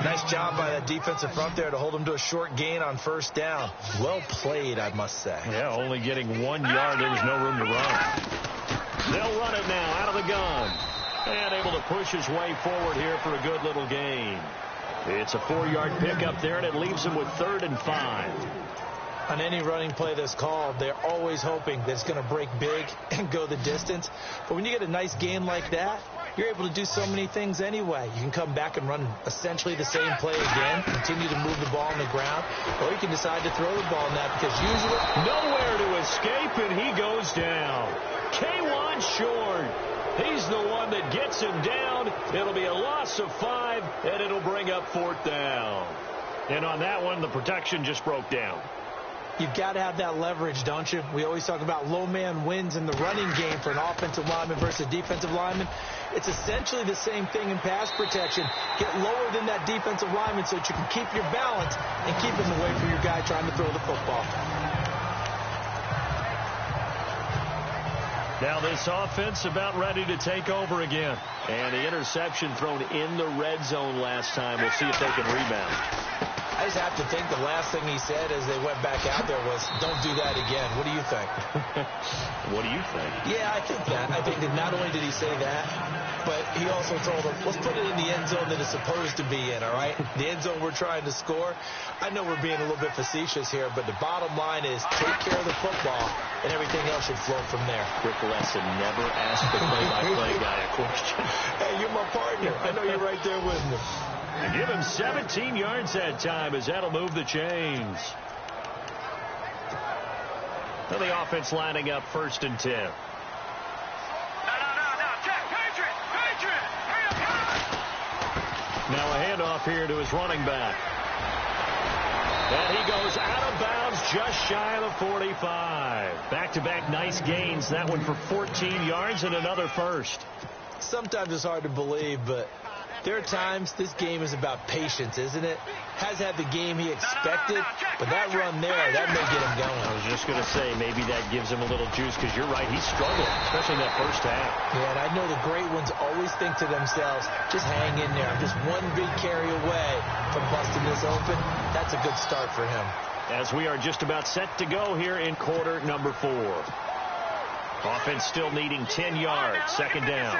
Nice job by that defensive front there to hold him to a short gain on 1st down. Well played, I must say. Yeah, only getting 1 yard. There was no room to run. They'll run it now out of the gun. And able to push his way forward here for a good little gain. It's a 4-yard pickup there, and it leaves him with 3rd and 5. On any running play that's called, they're always hoping that it's going to break big and go the distance. But when you get a nice gain like that, you're able to do so many things anyway. You can come back and run essentially the same play again, continue to move the ball on the ground, or you can decide to throw the ball now because usually nowhere to escape, and he goes down. K1 short. He's the one that gets him down. It'll be a loss of 5, and it'll bring up 4th down. And on that one, the protection just broke down. You've got to have that leverage, don't you? We always talk about low man wins in the running game for an offensive lineman versus defensive lineman. It's essentially the same thing in pass protection. Get lower than that defensive lineman so that you can keep your balance and keep him away from your guy trying to throw the football. Now this offense about ready to take over again. And the interception thrown in the red zone last time. We'll see if they can rebound. I just have to think the last thing he said as they went back out there was, don't do that again. What do you think? What do you think? Yeah, I think that. I think that not only did he say that, but he also told them, let's put it in the end zone that it's supposed to be in, all right? The end zone we're trying to score. I know we're being a little bit facetious here, but the bottom line is take care of the football, and everything else should flow from there. Quick lesson, never ask the play-by-play guy a question. Hey, you're my partner. I know you're right there with me. Give him 17 yards that time as that'll move the chains. Now the offense lining up 1st and 10. No. Check. Patriot. Now a handoff here to his running back. And he goes out of bounds just shy of the 45. Back-to-back nice gains. That one for 14 yards and another first. Sometimes it's hard to believe, but there are times this game is about patience, isn't it? Has had the game he expected, but that run there, that may get him going. I was just going to say, maybe that gives him a little juice, because you're right, he struggled, especially in that first half. Yeah, and I know the great ones always think to themselves, just hang in there. I'm just one big carry away from busting this open. That's a good start for him. As we are just about set to go here in quarter number 4. Offense still needing 10 yards, 2nd down.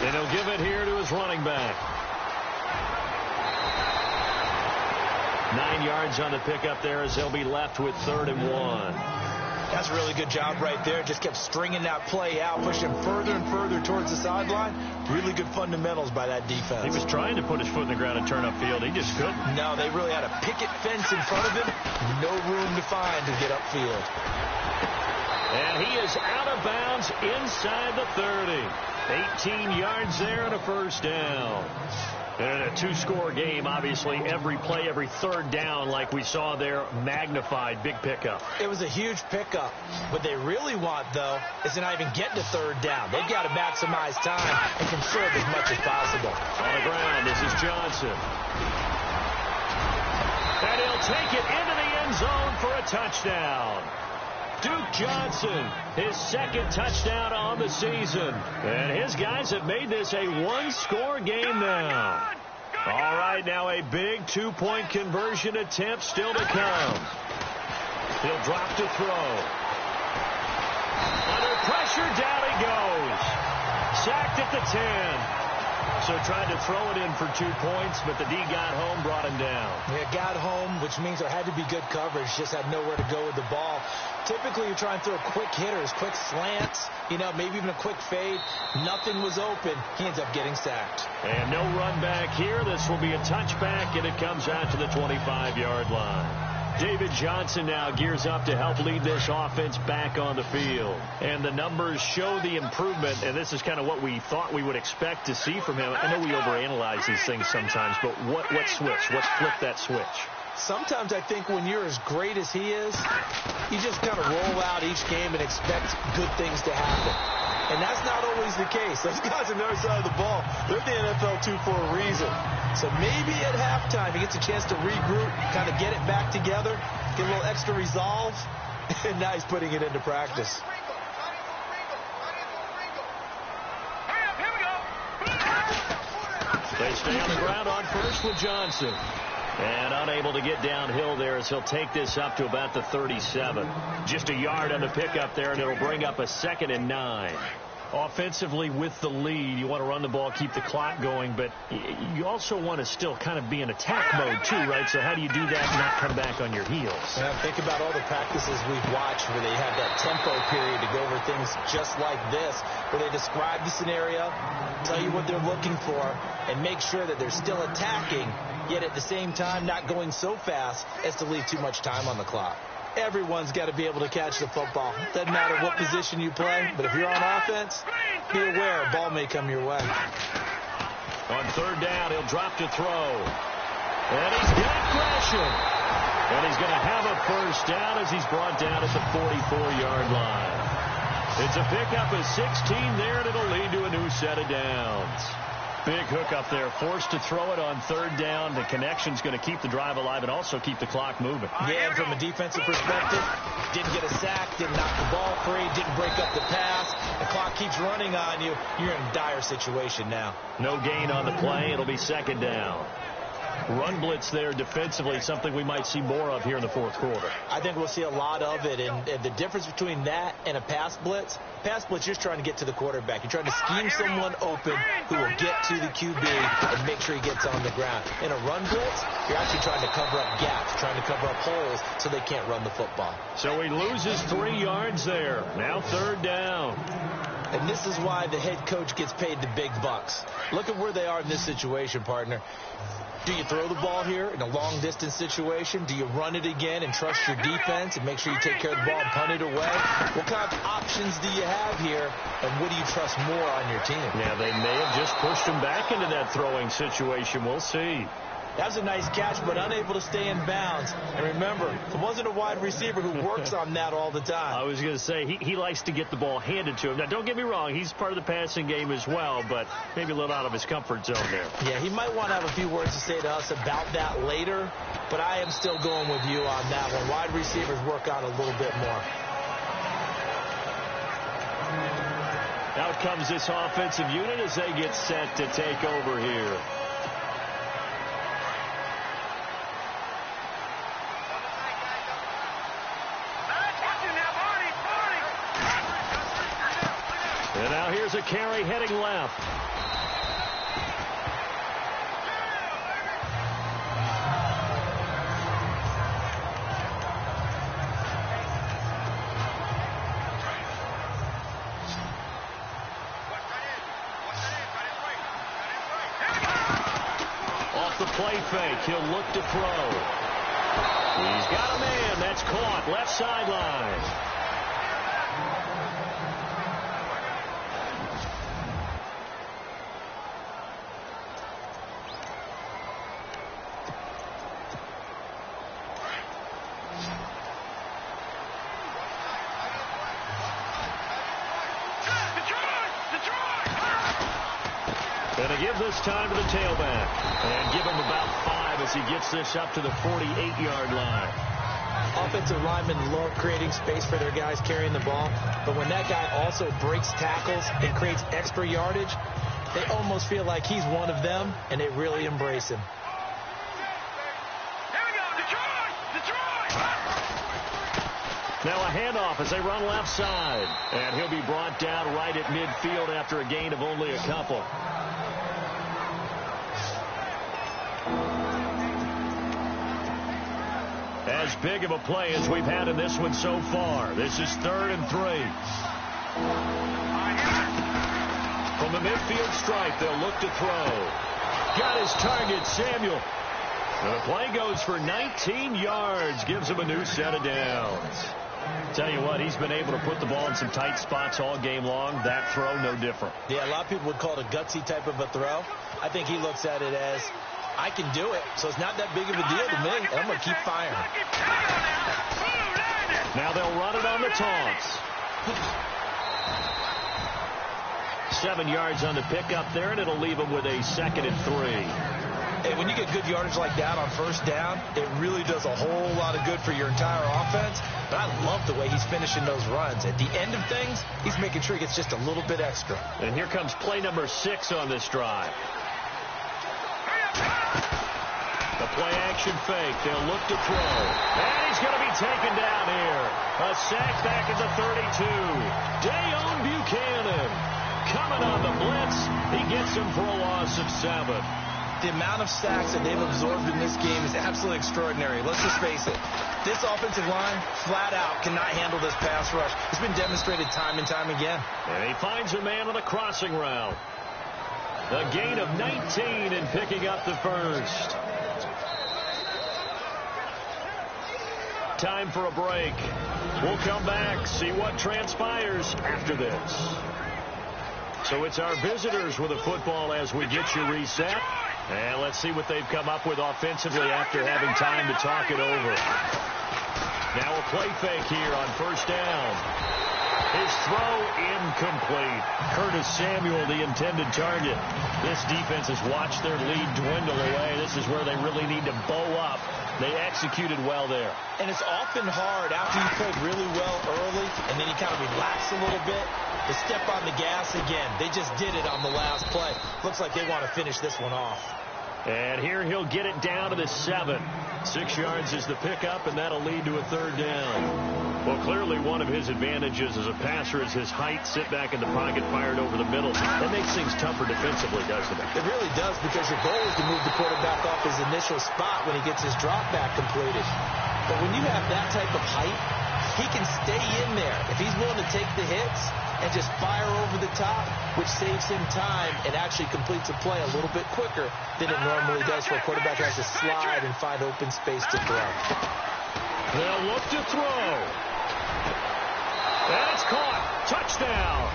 And he'll give it here to his running back. 9 yards on the pickup there as they'll be left with 3rd and 1. That's a really good job right there. Just kept stringing that play out, pushing him further and further towards the sideline. Really good fundamentals by that defense. He was trying to put his foot in the ground and turn upfield. He just couldn't. No, they really had a picket fence in front of him. No room to find to get upfield. And he is out of bounds inside the 30. 18 yards there and a 1st down. And a 2-score game, obviously, every play, every 3rd down, like we saw there, magnified, big pickup. It was a huge pickup. What they really want, though, is to not even get to 3rd down. They've got to maximize time and conserve as much as possible. On the ground, this is Johnson. And he'll take it into the end zone for a touchdown. Duke Johnson, his 2nd touchdown on the season. And his guys have made this a 1-score game now. All right, now a big 2-point conversion attempt still to come. He'll drop to throw. Under pressure, down he goes. Sacked at the 10. So tried to throw it in for 2 points, but the D got home, brought him down. Yeah, got home, which means there had to be good coverage. Just had nowhere to go with the ball. Typically, you're trying to throw quick hitters, quick slants, maybe even a quick fade. Nothing was open. He ends up getting sacked. And no run back here. This will be a touchback, and it comes out to the 25-yard line. David Johnson now gears up to help lead this offense back on the field. And the numbers show the improvement, and this is kind of what we thought we would expect to see from him. I know we overanalyze these things sometimes, but what switch? What's flipped that switch? Sometimes I think when you're as great as he is, you just kind of roll out each game and expect good things to happen. And that's not always the case. Those guys on the other side of the ball, they're the NFL 2 for a reason. So maybe at halftime he gets a chance to regroup, kind of get it back together, get a little extra resolve, and now he's putting it into practice. They stay on the ground on first with Johnson. And unable to get downhill there as he'll take this up to about the 37. Just a yard on the pickup there, and it'll bring up a 2nd and 9. Offensively, with the lead, you want to run the ball, keep the clock going, but you also want to still kind of be in attack mode too, right? So how do you do that and not come back on your heels? Yeah, think about all the practices we've watched where they have that tempo period to go over things just like this, where they describe the scenario, tell you what they're looking for, and make sure that they're still attacking, yet at the same time not going so fast as to leave too much time on the clock. Everyone's got to be able to catch the football. Doesn't matter what position you play, but if you're on offense, be aware a ball may come your way. On 3rd down, he'll drop to throw. And he's got Gresham. And he's going to have a 1st down as he's brought down at the 44-yard line. It's a pickup of 16 there, and it'll lead to a new set of downs. Big hook up there, forced to throw it on 3rd down. The connection's going to keep the drive alive and also keep the clock moving. Yeah, and from a defensive perspective, didn't get a sack, didn't knock the ball free, didn't break up the pass. The clock keeps running on you. You're in a dire situation now. No gain on the play. It'll be 2nd down. Run blitz there defensively, something we might see more of here in the 4th quarter. I think we'll see a lot of it, and the difference between that and a pass blitz, you're just trying to get to the quarterback. You're trying to scheme someone open who will get to the QB and make sure he gets on the ground. In a run blitz, you're actually trying to cover up gaps, trying to cover up holes so they can't run the football. So he loses 3 yards there. Now 3rd down. And this is why the head coach gets paid the big bucks. Look at where they are in this situation, partner. Do you throw the ball here in a long-distance situation? Do you run it again and trust your defense and make sure you take care of the ball and punt it away? What kind of options do you have here, and what do you trust more on your team? Yeah, they may have just pushed him back into that throwing situation. We'll see. That was a nice catch, but unable to stay in bounds. And remember, it wasn't a wide receiver who works on that all the time. I was going to say, he likes to get the ball handed to him. Now, don't get me wrong, he's part of the passing game as well, but maybe a little out of his comfort zone there. Yeah, he might want to have a few words to say to us about that later, but I am still going with you on that one. Wide receivers work on a little bit more. Out comes this offensive unit as they get set to take over here. And now here's a carry heading left. Off the play fake, he'll look to throw. He's got a man. That's caught. Left sideline. Going to give this time to the tailback and give him about 5 as he gets this up to the 48-yard line. Offensive linemen love creating space for their guys carrying the ball, but when that guy also breaks tackles and creates extra yardage, they almost feel like he's one of them, and they really embrace him. Here we go, Detroit! Now a handoff as they run left side, and he'll be brought down right at midfield after a gain of only a couple. As big of a play as we've had in this one so far. This is 3rd and 3. From the midfield stripe, they'll look to throw. Got his target, Samuel. And the play goes for 19 yards. Gives him a new set of downs. Tell you what, he's been able to put the ball in some tight spots all game long. That throw, no different. Yeah, a lot of people would call it a gutsy type of a throw. I think he looks at it as, I can do it, so it's not that big of a deal to me, and I'm going to keep firing. Now they'll run it on the toss. 7 yards on the pickup there, and it'll leave him with a 2nd and 3. Hey, when you get good yardage like that on 1st down, it really does a whole lot of good for your entire offense. But I love the way he's finishing those runs. At the end of things, he's making sure he gets just a little bit extra. And here comes play number 6 on this drive. The Play-action fake. They'll look to throw. And he's going to be taken down here. A sack back at the 32. Dayon Buchanan coming on the blitz. He gets him for a loss of 7. The amount of sacks that they've absorbed in this game is absolutely extraordinary. Let's just face it. This offensive line, flat out, cannot handle this pass rush. It's been demonstrated time and time again. And he finds a man on the crossing route. A gain of 19 and picking up the first. Time for a break. We'll come back, see what transpires after this. So it's our visitors with the football as we get you reset. And let's see what they've come up with offensively after having time to talk it over. Now a play fake here on first down. His throw incomplete. Curtis Samuel, the intended target. This defense has watched their lead dwindle away. This is where they really need to bow up. They executed well there. And it's often hard after you played really well early and then you kind of relax a little bit to step on the gas again. They just did it on the last play. Looks like they want to finish this one off. And here he'll get it down to the 7. 6 yards is the pickup, and that'll lead to a third down. Well, clearly one of his advantages as a passer is his height. Sit back in the pocket, fired over the middle. That makes things tougher defensively, doesn't it? It really does, because your goal is to move the quarterback off his initial spot when he gets his drop back completed. But when you have that type of height, he can stay in there. If he's willing to take the hits and just fire over the top, which saves him time and actually completes a play a little bit quicker than it normally does for a quarterback who has to slide and find open space to throw. They'll look to throw. And it's caught. Touchdown.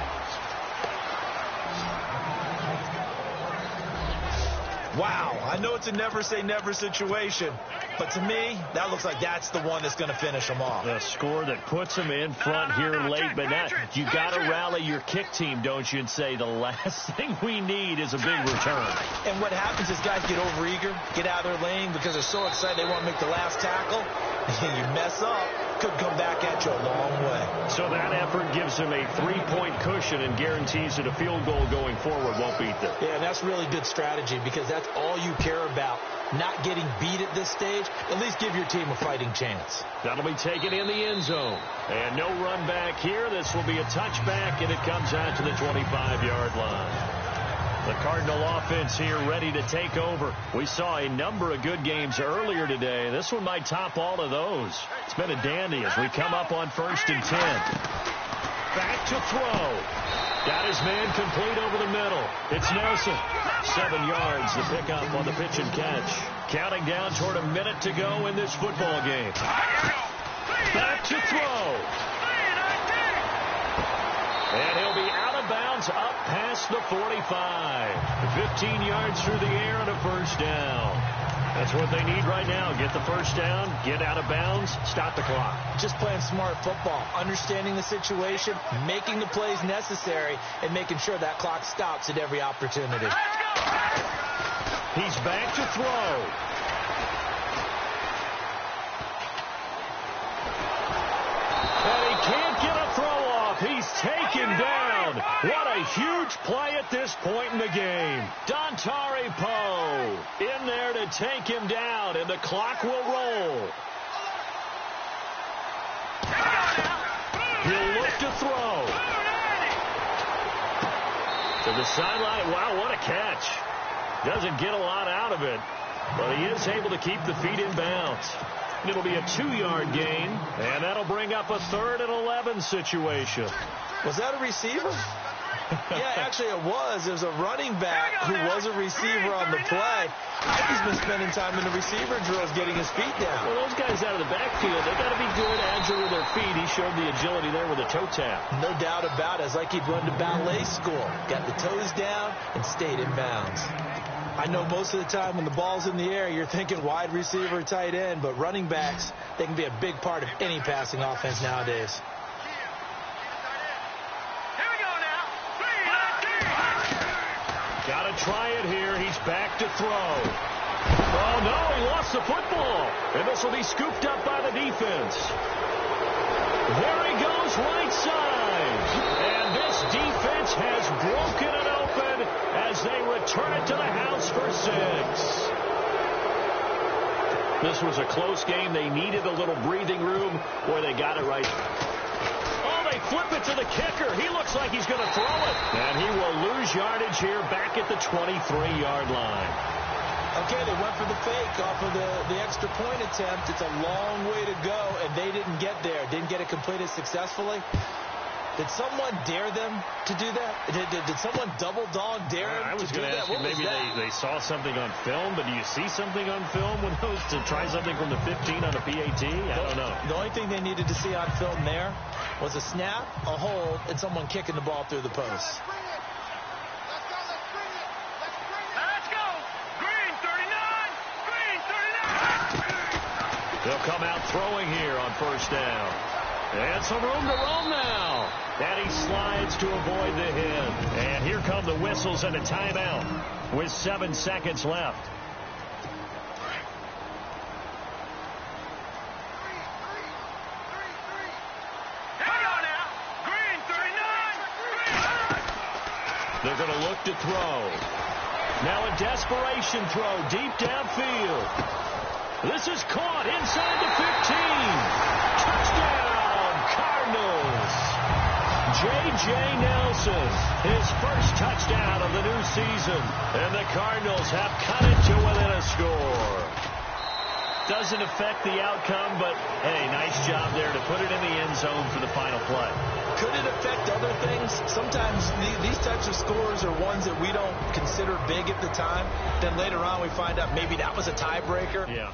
Wow, I know it's a never-say-never situation, but to me, that looks like that's the one that's going to finish them off. The score that puts them in front here late, but now you got to rally your kick team, don't you, and say the last thing we need is a big return. And what happens is guys get overeager, get out of their lane because they're so excited they want to make the last tackle, and you mess up, could come back at you a long way. So that effort gives him a 3-point cushion and guarantees that a field goal going forward won't beat them. Yeah, and that's really good strategy because that's all you care about. Not getting beat at this stage, at least give your team a fighting chance. That'll be taken in the end zone. And no run back here. This will be a touchback, and it comes out to the 25-yard line. The Cardinal offense here ready to take over. We saw a number of good games earlier today. This one might top all of those. It's been a dandy as we come up on 1st and 10. Back to throw. Got his man complete over the middle. It's Nelson. 7 yards, the pickup on the pitch and catch. Counting down toward a minute to go in this football game. Back to throw. And he'll be out of bounds up past the 45. 15 yards through the air and a first down. That's what they need right now. Get the first down, get out of bounds, stop the clock. Just playing smart football, understanding the situation, making the plays necessary, and making sure that clock stops at every opportunity. He's back to throw. And he can't get a throw off. He's taken down. What a huge play at this point in the game. Dontari Poe in there to take him down, and the clock will roll. He'll look to throw. To the sideline. Wow, what a catch. Doesn't get a lot out of it, but he is able to keep the feet in bounds. It'll be a 2-yard gain, and that'll bring up a 3rd and 11 situation. Was that a receiver? Yeah, actually it was. It was a running back who was a receiver on the play. He's been spending time in the receiver drills getting his feet down. Well, those guys out of the backfield, they got to be good, agile with their feet. He showed the agility there with a toe tap. No doubt about it. It's like he'd run to ballet school. Got the toes down and stayed in bounds. I know most of the time when the ball's in the air, you're thinking wide receiver, tight end, but running backs, they can be a big part of any passing offense nowadays. Got to try it here. He's back to throw. Oh, no, he lost the football. And this will be scooped up by the defense. There he goes, right side. And this defense has broken it open as they return it to the house for 6. This was a close game. They needed a little breathing room, or they got it right. Oh, they flip it to the kicker. He looks like he's going to throw it. And he will lose yardage here back at the 23-yard line. Okay, they went for the fake off of the extra point attempt. It's a long way to go, and they didn't get there. Didn't get it completed successfully. Did someone dare them to do that? Did someone double dog dare them I was to do going to that? ask you, maybe they saw something on film, but do you see something on film when those to try something from the 15 on a PAT? I don't know. The only thing they needed to see on film there was a snap, a hold, and someone kicking the ball through the post. Let's go. Green 39. Green 39. They'll come out throwing here on first down. And some room to roam now. And he slides to avoid the hit. And here come the whistles and a timeout with 7 seconds left. Hang on now. Green 39. They're going to look to throw. Now a desperation throw deep downfield. This is caught inside the 15. Touchdown, Cardinals. J.J. Nelson, his first touchdown of the new season. And the Cardinals have cut it to within a score. Doesn't affect the outcome, but, hey, nice job there to put it in the end zone for the final play. Could it affect other things? Sometimes these types of scores are ones that we don't consider big at the time. Then later on we find out maybe that was a tiebreaker. Yeah.